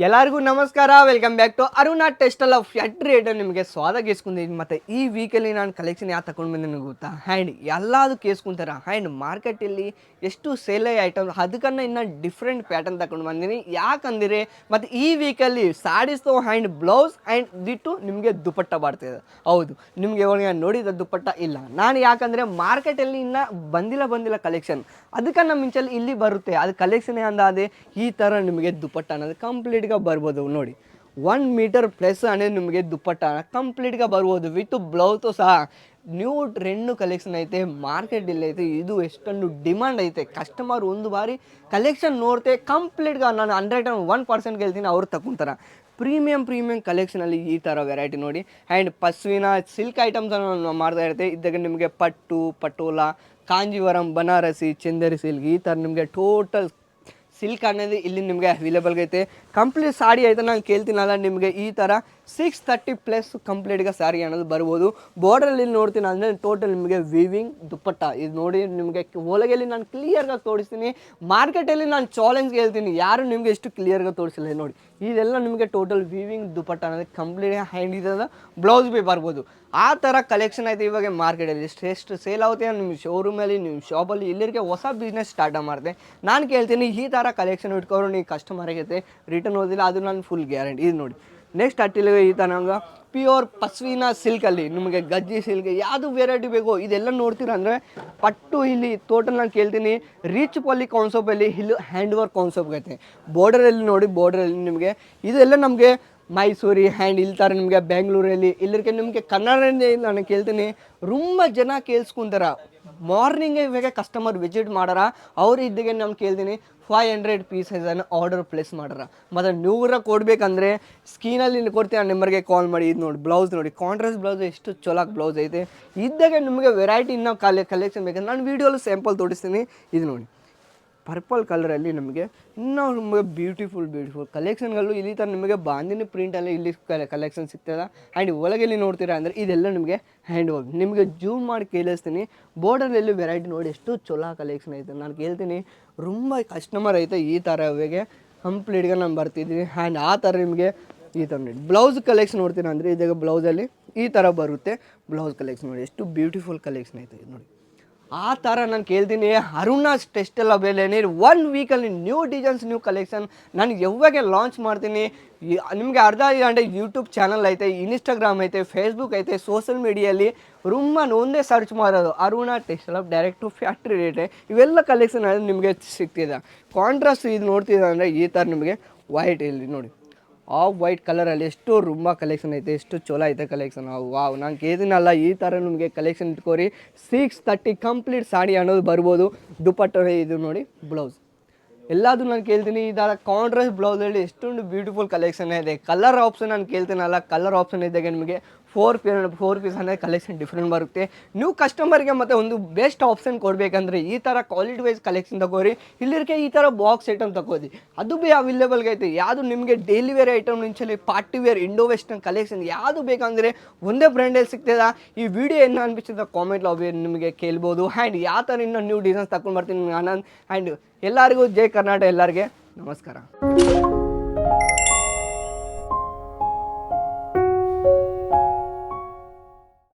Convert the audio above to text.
ಎಲ್ಲರಿಗೂ ನಮಸ್ಕಾರ, welcome back to Aruna textile of factory item. ನಿಮಗೆ ಸ್ವಾಗತ ಕೇಸ್ಕೊಂಡಿದ್ದೀನಿ. ಮತ್ತು ಈ ವೀಕಲ್ಲಿ ನಾನು ಕಲೆಕ್ಷನ್ ಯಾರು ತಗೊಂಡು ಬಂದಿನಿ ಗೊತ್ತಾ? ಹ್ಯಾಂಡ್ ಎಲ್ಲದು ಕೇಸ್ಕೊಂತಾರ. ಹ್ಯಾಂಡ್ ಮಾರ್ಕೆಟಲ್ಲಿ ಎಷ್ಟು ಸೇಲ್ ಐಟಮ್ ಅದಕ್ಕನ್ನ ಇನ್ನು ಡಿಫ್ರೆಂಟ್ ಪ್ಯಾಟರ್ನ್ ತಗೊಂಡು ಬಂದಿನಿ. ಯಾಕಂದರೆ ಮತ್ತು ಈ ವೀಕಲ್ಲಿ ಸ್ಯಾಡೀಸ್ ಹ್ಯಾಂಡ್ ಬ್ಲೌಸ್ ಆ್ಯಂಡ್ ಬಿಟ್ಟು ನಿಮಗೆ ದುಪಟ್ಟ ಬರ್ತಿದೆ. ಹೌದು, ನಿಮಗೆ ಇವಾಗ ನೋಡಿದ ದುಪಟ್ಟ ಇಲ್ಲ ನಾನು, ಯಾಕಂದರೆ ಮಾರ್ಕೆಟಲ್ಲಿ ಇನ್ನೂ ಬಂದಿಲ್ಲ ಕಲೆಕ್ಷನ್. ಅದಕ್ಕನ್ನ ಮಿಂಚಲ್ಲಿ ಇಲ್ಲಿ ಬರುತ್ತೆ. ಅದು ಕಲೆಕ್ಷನ್ ಅಂದಾದೆ ಈ ಥರ ನಿಮಗೆ ದುಪಟ್ಟ ಅನ್ನೋದು ಕಂಪ್ಲೀಟ್గా ಬರ್ಬೋದು. ನೋಡಿ 1 ಮೀಟರ್ ಪ್ಲಸ್ అనేది ನಿಮಗೆ ದುಪ್ಪಟ್ಟ ಕಂಪ್ಲೀಟ್గా ಬರ್ಬೋದು ವಿತ್ ಬ್ಲೌಸು ಸಹ. ನ್ಯೂ ಟ್ರೆಂಡ್ ಕಲೆಕ್ಷನ್ ಐತೆ, ಮಾರ್ಕೆಟಲ್ಲಿ ಐತೆ. ಇದು ಎಷ್ಟೊಂದು ಡಿಮಾಂಡ್ ಐತೆ. ಕಸ್ಟಮರ್ ಒಂದು ಬಾರಿ ಕಲೆಕ್ಷನ್ ನೋಡ್ತೆ ಕಂಪ್ಲೀಟ್గా ನಾನು 101% ಹೇಳ್ತೀನಿ ಅವ್ರು ತಗೊಂತಾರೆ. ಪ್ರೀಮಿಯಂ ಕಲೆಕ್ಷನಲ್ಲಿ ಈ ಥರ ವೆರೈಟಿ ನೋಡಿ. ಆ್ಯಂಡ್ ಪಶ್ಮಿನಾ ಸಿಲ್ಕ್ ಐಟಮ್ಸ್ ಮಾಡ್ತಾ ಇರುತ್ತೆ. ಇದ್ದಾಗ ನಿಮಗೆ ಪಟ್ಟು, ಪಟೋಲಾ, ಕಾಂಜೀವರಂ, ಬನಾರಸಿ, ಚಂದೇರಿ ಸಿಲ್ಕ್ ಈ ಥರ ನಿಮಗೆ ಟೋಟಲ್ ಸಿಲ್ಕ್ ಅನ್ನೋದು ಇಲ್ಲಿ ನಿಮಗೆ ಅವೈಲೇಬಲ್ಗೆ ಐತೆ. ಕಂಪ್ಲೀಟ್ ಸಾಡಿ ಐತೆ. ನಾನು ಕೇಳ್ತೀನಲ್ಲ, ನಿಮಗೆ ಈ ಥರ 630+ ಕಂಪ್ಲೀಟ್గా ಸ್ಯಾರಿ ಅನ್ನೋದು ಬರ್ಬೋದು. ಬಾರ್ಡ್ರಲ್ಲಿ ನೋಡ್ತೀನಿ ಅಂದರೆ ಟೋಟಲ್ ನಿಮಗೆ ವೀವಿಂಗ್ ದುಪ್ಪಟ್ಟ ಇದು ನೋಡಿ. ನಿಮಗೆ ಒಳಗೆಲ್ಲಿ ನಾನು ಕ್ಲಿಯರ್గా ತೋರಿಸ್ತೀನಿ. ಮಾರ್ಕೆಟಲ್ಲಿ ನಾನು ಚಾಲೆಂಜ್ ಹೇಳ್ತೀನಿ, ಯಾರು ನಿಮಗೆ ಎಷ್ಟು ಕ್ಲಿಯರ್గా ತೋರಿಸಿಲ್ಲ ನೋಡಿ. ಇದೆಲ್ಲ ನಿಮಗೆ ಟೋಟಲ್ ವೀವಿಂಗ್ ದುಪ್ಪಟ್ಟ ಅನ್ನೋದು ಕಂಪ್ಲೀಟ್ ಹ್ಯಾಂಡ್ ಇದೆ. ಬ್ಲೌಸ್ ಬಿ ಬರ್ಬೋದು. ಆ ಥರ ಕಲೆಕ್ಷನ್ ಐತೆ ಇವಾಗ ಮಾರ್ಕೆಟಲ್ಲಿ. ಎಷ್ಟು ಸೇಲ್ ಆಗುತ್ತೆ ನಿಮ್ಮ ಶೋರೂಮಲ್ಲಿ, ನಿಮ್ಮ ಶಾಪಲ್ಲಿ, ಇಲ್ಲಿಗೆ ಹೊಸ ಬಿಸ್ನೆಸ್ ಸ್ಟಾರ್ಟ್ ಮಾಡಿದೆ. ನಾನು ಕೇಳ್ತೀನಿ ಈ ಥರ ಕಲೆಕ್ಷನ್ ಇಟ್ಕೊಂಡು ನೀವು ಕಸ್ಟಮರ್ಗೈತೆ ರಿಟರ್ನ್ ಓದಿಲ್ಲ, ಅದು ನಾನು ಫುಲ್ ಗ್ಯಾರಂಟಿ. ಇದು ನೋಡಿ ನೆಕ್ಸ್ಟ್ ಅಟ್ಟಿಲಿಗೆ ಈ ಥರ ನಂಗೆ ಪ್ಯೂರ್ ಪಶ್ಮಿನಾ ಸಿಲ್ಕಲ್ಲಿ ನಿಮಗೆ ಗಜ್ಜಿ ಸಿಲ್ಕ್ ಯಾವುದು ವೆರೈಟಿ ಬೇಕು ಇದೆಲ್ಲ ನೋಡ್ತೀರ ಅಂದರೆ ಪಟ್ಟು ಇಲ್ಲಿ ಟೋಟಲ್ ನಾನು ಕೇಳ್ತೀನಿ ರಿಚ್ ಪಾಲಿ ಕಾನ್ಸೆಪ್ಟಲ್ಲಿ ಇಲ್ಲಿ ಹ್ಯಾಂಡ್ ವರ್ಕ್ ಕಾನ್ಸೆಪ್ಟ್ ಐತೆ. ಬಾರ್ಡರಲ್ಲಿ ನೋಡಿ, ಬಾರ್ಡರಲ್ಲಿ ನಿಮಗೆ ಇದೆಲ್ಲ ನಮಗೆ ಮೈಸೂರಿ ಹ್ಯಾಂಡ್ ಇಲ್ಲಿ ಥರ ನಿಮಗೆ ಬೆಂಗಳೂರಲ್ಲಿ ಇಲ್ಲರಿಗೆ ನಿಮಗೆ ಕನ್ನಡನೇ ನಾನು ಕೇಳ್ತೀನಿ. ತುಂಬ ಜನ ಕೇಳಿಸ್ಕೊಂತಾರ. ಮಾರ್ನಿಂಗೇ ಇವಾಗ ಕಸ್ಟಮರ್ ವಿಸಿಟ್ ಮಾಡಾರ. ಅವ್ರು ಇದ್ದಿಗೆ ನಾನು ಕೇಳ್ತೀನಿ 500 ಪೀಸಸನ್ನು ಆರ್ಡರ್ ಪ್ಲೇಸ್ ಮಾಡ್ಯಾರ. ಮತ್ತು 100 ಕೊಡಬೇಕಂದ್ರೆ ಸ್ಕ್ರೀನಲ್ಲಿ ಕೊಡ್ತೀನಿ, ಆ ನಂಬರ್ಗೆ ಕಾಲ್ ಮಾಡಿ. ಇದು ನೋಡಿ ಬ್ಲೌಸ್ ನೋಡಿ, ಕಾಂಟ್ರಾಸ್ಟ್ ಬ್ಲೌಸ್ ಎಷ್ಟು ಚೊಲಾಗಿ ಬ್ಲೌಸ್ ಐತೆ. ಇದ್ದಾಗ ನಿಮಗೆ ವೆರೈಟಿ ಇನ್ನೂ ಕಲೆಕ್ಷನ್ ಬೇಕಂದ್ರೆ ನಾನು ವೀಡಿಯೋಲಿ ಸ್ಯಾಂಪಲ್ ತೋರಿಸ್ತೀನಿ. ಇದು ನೋಡಿ ಪರ್ಪಲ್ ಕಲರಲ್ಲಿ ನಮಗೆ ಇನ್ನೂ ನಿಮಗೆ ಬ್ಯೂಟಿಫುಲ್ ಕಲೆಕ್ಷನ್ಗಳು ಇಲ್ಲಿ ಥರ ನಿಮಗೆ ಬಾಂದಿನಿ ಪ್ರಿಂಟಲ್ಲಿ ಇಲ್ಲಿ ಕಲೆಕ್ಷನ್ ಸಿಗ್ತದೆ. ಆ್ಯಂಡ್ ಒಳಗೆಲ್ಲಿ ನೋಡ್ತೀರಾ ಅಂದರೆ ಇದೆಲ್ಲ ನಿಮಗೆ ಹ್ಯಾಂಡ್ ವರ್ಕ್. ನಿಮಗೆ ಜೂಮ್ ಮಾಡಿ ಕೇಳಿಸ್ತೀನಿ. ಬಾರ್ಡರಲ್ಲಿ ವೆರೈಟಿ ನೋಡಿ ಎಷ್ಟು ಚೊಲೋ ಕಲೆಕ್ಷನ್ ಐತೆ. ನಾನು ಕೇಳ್ತೀನಿ ತುಂಬ ಕಸ್ಟಮರ್ ಐತೆ ಈ ಥರ ಇವಾಗ ಕಂಪ್ಲೀಟ್గా ನಾನು ಬರ್ತಿದ್ದೀನಿ. ಆ್ಯಂಡ್ ಆ ಥರ ನಿಮಗೆ ಈ ಥರ ನೋಡಿ ಬ್ಲೌಸ್ ಕಲೆಕ್ಷನ್ ನೋಡ್ತೀನಿ ಅಂದರೆ ಇದಾಗ ಬ್ಲೌಸಲ್ಲಿ ಈ ಥರ ಬರುತ್ತೆ. ಬ್ಲೌಸ್ ಕಲೆಕ್ಷನ್ ನೋಡಿ ಎಷ್ಟು ಬ್ಯೂಟಿಫುಲ್ ಕಲೆಕ್ಷನ್ ಐತೆ ನೋಡಿ. ಆ ಥರ ನಾನು ಕೇಳ್ತೀನಿ ಅರುಣಾ ಟೆಕ್ಸ್ಟೈಲ್ ಬೆಲೆನೇ 1 ವೀಕಲ್ಲಿ ನ್ಯೂ ಡಿಸೈನ್ಸ್, ನ್ಯೂ ಕಲೆಕ್ಷನ್ ನಾನು ಯಾವಾಗ ಲಾಂಚ್ ಮಾಡ್ತೀನಿ. ನಿಮಗೆ ಅರ್ಧ ಗಂಟೆ ಯೂಟ್ಯೂಬ್ ಚಾನಲ್ ಐತೆ, ಇನ್ಸ್ಟಾಗ್ರಾಮ್ ಐತೆ, ಫೇಸ್ಬುಕ್ ಐತೆ. ಸೋಷಲ್ ಮೀಡಿಯಲ್ಲಿ ಒಂದೇ ಸರ್ಚ್ ಮಾಡೋದು Aruna textile direct to factory ರೇಟೆ. ಇವೆಲ್ಲ ಕಲೆಕ್ಷನ್ ನಿಮಗೆ ಸಿಗ್ತಿದೆ. ಕಾಂಟ್ರಾಸ್ಟ್ ಇದು ನೋಡ್ತಿದ್ದೆ ಅಂದರೆ ಈ ಥರ ನಿಮಗೆ ವೈಟ್ ಇಲ್ಲಿ ನೋಡಿ ಆಫ್ ವೈಟ್ ಕಲರಲ್ಲಿ ಎಷ್ಟು ತುಂಬ ಕಲೆಕ್ಷನ್ ಐತೆ, ಎಷ್ಟು ಚೊಲೋ ಐತೆ ಕಲೆಕ್ಷನ್. ವಾವ್, ನಾನು ಕೇಳ್ತೀನಲ್ಲ ಈ ಥರ ನಿಮಗೆ ಕಲೆಕ್ಷನ್ ಇಟ್ಕೋರಿ. 630 ಕಂಪ್ಲೀಟ್ ಸಾಡಿ ಅನ್ನೋದು ಬರ್ಬೋದು. ದುಪಟ್ಟ ಇದು ನೋಡಿ ಬ್ಲೌಸ್ ಎಲ್ಲದು ನಾನು ಕೇಳ್ತೀನಿ. ಈ ಥರ ಕಾಂಟ್ರಾಸ್ಟ್ ಬ್ಲೌಸಲ್ಲಿ ಎಷ್ಟೊಂದು ಬ್ಯೂಟಿಫುಲ್ ಕಲೆಕ್ಷನ್ ಇದೆ. ಕಲರ್ ಆಪ್ಷನ್ ನಾನು ಕೇಳ್ತೀನಲ್ಲ, ಕಲರ್ ಆಪ್ಷನ್ ಇದ್ದಾಗ ನಿಮಗೆ 4 ಪೀಸ್ ಅಂದರೆ ಕಲೆಕ್ಷನ್ ಡಿಫ್ರೆಂಟ್ ಬರುತ್ತೆ. ನೀವು ಕಸ್ಟಮರ್ಗೆ ಮತ್ತು ಒಂದು ಬೆಸ್ಟ್ ಆಪ್ಷನ್ ಕೊಡಬೇಕಂದ್ರೆ ಈ ಥರ ಕ್ವಾಲಿಟಿ ವೈಸ್ ಕಲೆಕ್ಷನ್ ತಗೋರಿ. ಇಲ್ಲಿರ್ಕೆ ಈ ಥರ ಬಾಕ್ಸ್ ಐಟಮ್ ತಗೋರಿ, ಅದು ಭೀ ಅವೈಲೇಬಲ್ಗೆ ಐತೆ. ಯಾವುದು ನಿಮಗೆ ಡೈಲಿ ವೇರ್ ಐಟಮ್ ನಿಂಚಲ್ಲಿ party wear Indo western collection ಯಾವುದು ಬೇಕಂದರೆ ಒಂದೇ ಬ್ರ್ಯಾಂಡಲ್ಲಿ ಸಿಗ್ತದೆ. ಈ ವಿಡಿಯೋ ಏನು ಅನ್ಬಿಸಿದ ಕಾಮೆಂಟ್ ಲಾಬಿ ನಿಮಗೆ ಕೇಳ್ಬೋದು. ಆ್ಯಂಡ್ ಯಾವ ಥರ ಇನ್ನೂ ನ್ಯೂ ಡಿಸೈನ್ಸ್ ತಗೊಂಡು ಬರ್ತೀನಿ ಆನಂದ್. ಆ್ಯಂಡ್ ಎಲ್ಲರಿಗೂ ಜೈ ಕರ್ನಾಟಕ, ಎಲ್ಲರಿಗೆ ನಮಸ್ಕಾರ.